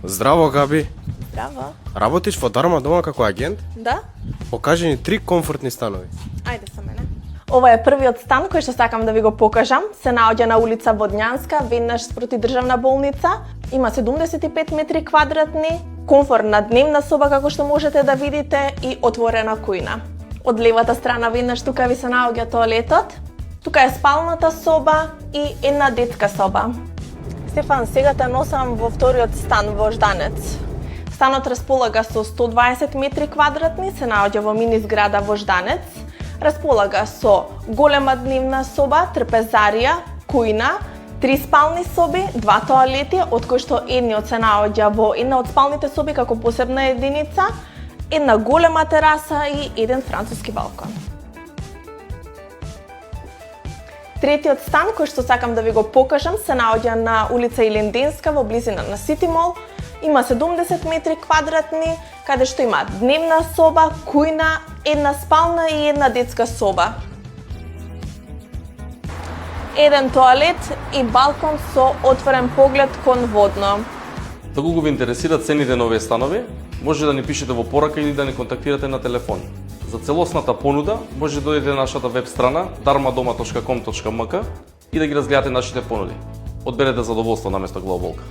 Здраво, Габи. Здраво. Работиш во Дарма дома како агент? Да? Покажи ни 3 комфортни станови. Ајде со мене. Ова е првиот стан кој што сакам да ви го покажам. Се наоѓа на улица Водњанска, веднаш спроти државна болница. Има 75 метри квадратни, комфортна дневна соба како што можете да видите и отворена кујна. Од левата страна веднаш тука ви се наоѓа тоалетот. Тука е спалната соба и една детска соба. Стефан, сега те носам во вториот стан во Жданец. Станот располага со 120 метри квадратни, се наоѓа во мини зграда во Жданец. Располага со голема дневна соба, трпезарија, кујна, 3 спални соби, 2 тоалети, од кои што едниот се наоѓа во една од спалните соби како посебна единица, една голема тераса и еден француски балкон. Третиот стан кој што сакам да ви го покажам се наоѓа на улица Илинденска во близина на Сити Мол. Има 70 метри квадратни, каде што има дневна соба, кујна, една спална и една детска соба. Еден тоалет и балкон со отворен поглед кон водно. Доколку ви интересираат цените на овие станови, може да ни пишете во порака или да ни контактирате на телефон. За целосната понуда може да дојдете на нашата веб страна darmadoma.com.mk и да ги разгледате нашите понуди. Одберете задоволство наместо главоболка.